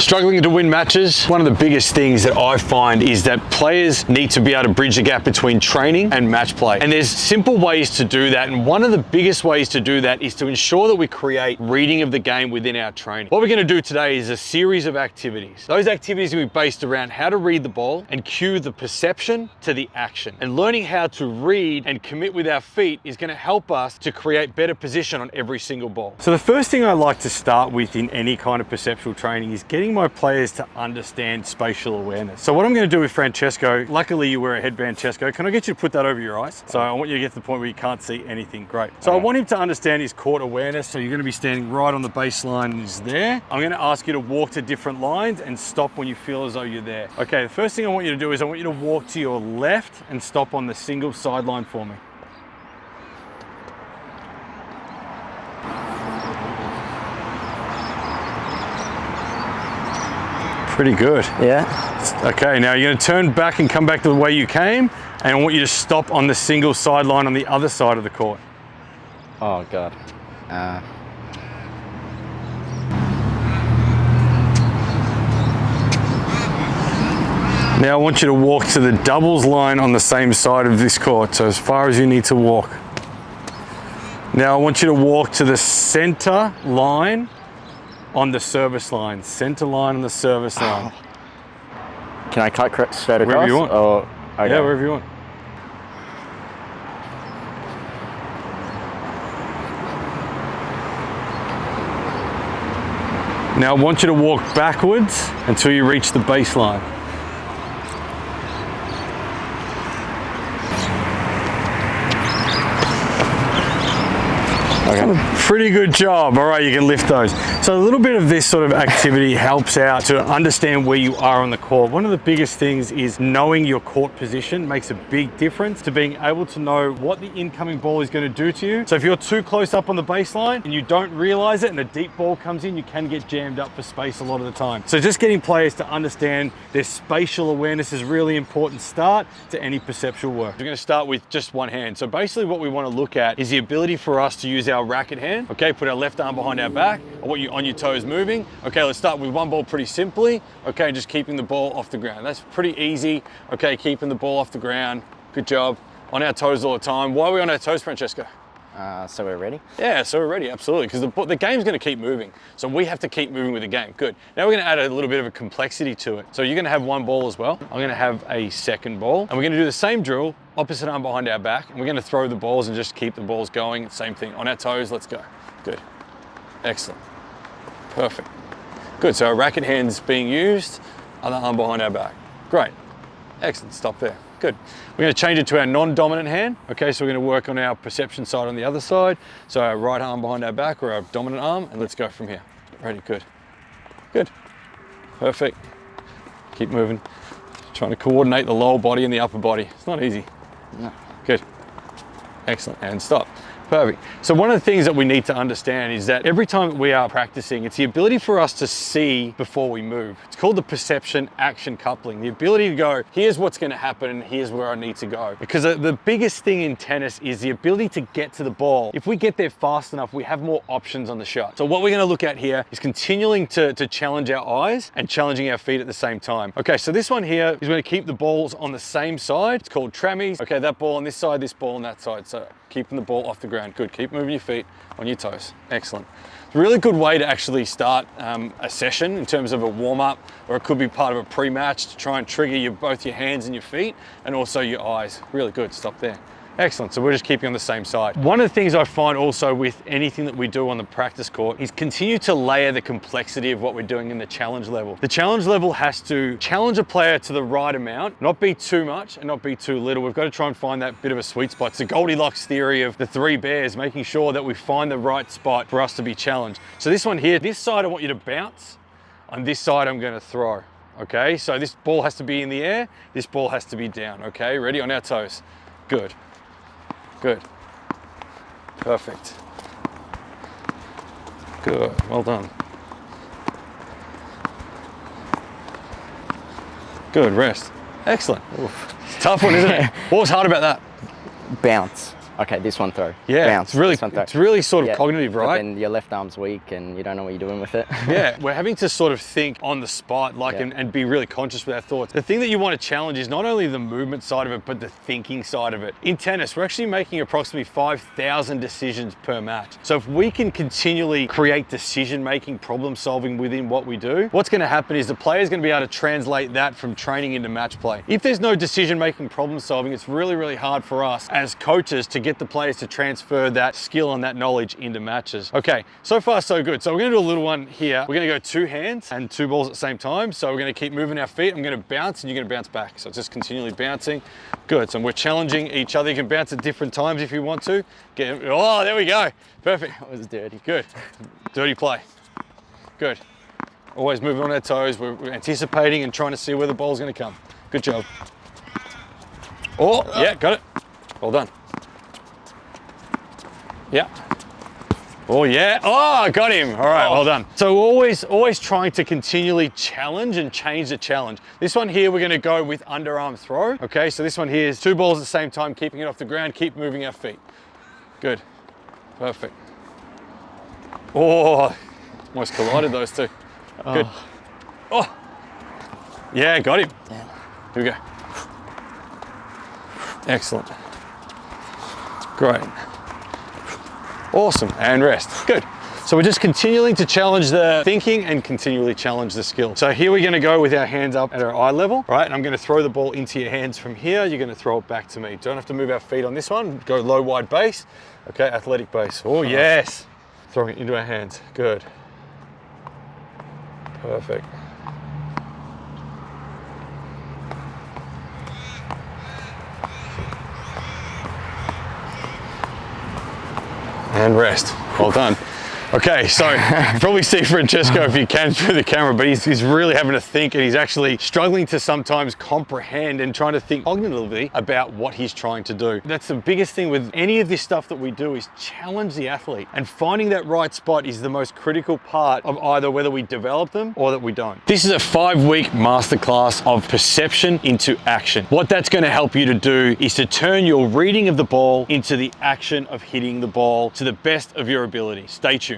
Struggling to win matches, one of the biggest things that I find is that players need to be able to bridge the gap between training and match play. And there's simple ways to do that. And one of the biggest ways to do that is to ensure that we create reading of the game within our training. What we're going to do today is a series of activities. Those activities will be based around how to read the ball and cue the perception to the action. And learning how to read and commit with our feet is going to help us to create better position on every single ball. So the first thing I like to start with in any kind of perceptual training is getting my players to understand spatial awareness. So what I'm going to do with Francesco, luckily you wear a headband, Chesco. Can I get you to put that over your eyes? So I want you to get to the point where you can't see anything. Great. So I want him to understand his court awareness. So you're going to be standing right on the baseline is there. I'm going to ask you to walk to different lines and stop when you feel as though you're there. Okay, the first thing I want you to do is I want you to walk to your left and stop on the single sideline for me. Pretty good. Yeah. Okay, now you're going to turn back and come back to the way you came, and I want you to stop on the single sideline on the other side of the court. Oh God. Now I want you to walk to the doubles line on the same side of this court, so as far as you need to walk. Now I want you to walk to the center line on the service line. Center line on the service line. Can I cut straight across? Wherever you want. Oh, okay. Yeah, wherever you want. Now I want you to walk backwards until you reach the baseline. Pretty good job. All right, you can lift those. So a little bit of this sort of activity helps out to understand where you are on the court. One of the biggest things is knowing your court position makes a big difference to being able to know what the incoming ball is going to do to you. So if you're too close up on the baseline and you don't realize it and a deep ball comes in, you can get jammed up for space a lot of the time. So just getting players to understand their spatial awareness is a really important start to any perceptual work. We're going to start with just one hand. So basically what we want to look at is the ability for us to use our racket hand. Okay, put our left arm behind our back. I want you on your toes moving. Okay, let's start with one ball pretty simply. Okay, just keeping the ball off the ground. That's pretty easy. Okay, keeping the ball off the ground. Good job. On our toes all the time. Why are we on our toes, Francesco? So we're ready? Yeah, so we're ready, absolutely, because the game's going to keep moving. So we have to keep moving with the game. Good. Now we're going to add a little bit of a complexity to it. So you're going to have one ball as well. I'm going to have a second ball. And we're going to do the same drill, opposite arm behind our back. And we're going to throw the balls and just keep the balls going. Same thing. On our toes, let's go. Good. Excellent. Perfect. Good. So our racket hand's being used, other arm behind our back. Great. Excellent. Stop there. Good. We're going to change it to our non-dominant hand. Okay, so we're going to work on our perception side on the other side. So our right arm behind our back or our dominant arm, and let's go from here. Ready? Good. Good. Perfect. Keep moving. Trying to coordinate the lower body and the upper body. It's not easy. No. Good. Excellent. And stop. Perfect. So one of the things that we need to understand is that every time that we are practicing, it's the ability for us to see before we move. It's called the perception action coupling. The ability to go, here's what's going to happen and here's where I need to go. Because the biggest thing in tennis is the ability to get to the ball. If we get there fast enough, we have more options on the shot. So what we're going to look at here is continuing to challenge our eyes and challenging our feet at the same time. Okay, so this one here is going to keep the balls on the same side. It's called trammies. Okay, that ball on this side, this ball on that side. So keeping the ball off the ground. Good. Keep moving your feet on your toes. Excellent. It's a really good way to actually start a session in terms of a warm-up, or it could be part of a pre-match to try and trigger both your hands and your feet and also your eyes. Really good. Stop there. Excellent. So we're just keeping on the same side. One of the things I find also with anything that we do on the practice court is continue to layer the complexity of what we're doing in the challenge level. The challenge level has to challenge a player to the right amount, not be too much and not be too little. We've got to try and find that bit of a sweet spot. It's the Goldilocks theory of the three bears, making sure that we find the right spot for us to be challenged. So this one here, this side I want you to bounce. On this side I'm going to throw. Okay, so this ball has to be in the air. This ball has to be down. Okay, ready? On our toes. Good. Good. Perfect. Good. Well done. Good. Rest. Excellent. Oof. It's a tough one, isn't it? What was hard about that? Bounce. Okay, this one throw. Yeah, Bounce. it's really sort of Yeah, cognitive, but right? then your left arm's weak and you don't know what you're doing with it. Yeah, we're having to sort of think on the spot, like, Yeah. and be really conscious with our thoughts. The thing that you want to challenge is not only the movement side of it, but the thinking side of it. In tennis, we're actually making approximately 5,000 decisions per match. So if we can continually create decision-making, problem-solving within what we do, what's going to happen is the player's going to be able to translate that from training into match play. If there's no decision-making, problem-solving, it's really, really hard for us as coaches to get the players to transfer that skill and that knowledge into matches. Okay, so far so good. So we're gonna do a little one here. We're gonna go 2 hands and 2 balls at the same time. So we're gonna keep moving our feet. I'm gonna bounce and you're gonna bounce back. So it's just continually bouncing. Good, so we're challenging each other. You can bounce at different times if you want to. Oh, there we go. Perfect. That was dirty. Good, dirty play. Good. Always moving on our toes. We're anticipating and trying to see where the ball's gonna come. Good job. Oh, yeah, got it. Well done. Yeah. Oh yeah, oh, got him. All right, well done. So always trying to continually challenge and change the challenge. This one here, we're gonna go with underarm throw. Okay, so this one here is 2 balls at the same time, keeping it off the ground, keep moving our feet. Good, perfect. Oh, almost collided those two. Good. Oh, yeah, got him. Yeah. Here we go. Excellent. Great. Awesome, and rest. Good. So we're just continuing to challenge the thinking and continually challenge the skill. So here we're gonna go with our hands up at our eye level, right? And I'm gonna throw the ball into your hands from here. You're gonna throw it back to me. Don't have to move our feet on this one. Go low, wide base. Okay, athletic base. Oh, yes. Throwing it into our hands. Good. Perfect. And rest. Well done. Okay, so you probably see Francesco if you can through the camera, but he's really having to think and he's actually struggling to sometimes comprehend and trying to think cognitively about what he's trying to do. That's the biggest thing with any of this stuff that we do is challenge the athlete, and finding that right spot is the most critical part of either whether we develop them or that we don't. This is a 5-week masterclass of perception into action. What that's going to help you to do is to turn your reading of the ball into the action of hitting the ball to the best of your ability. Stay tuned.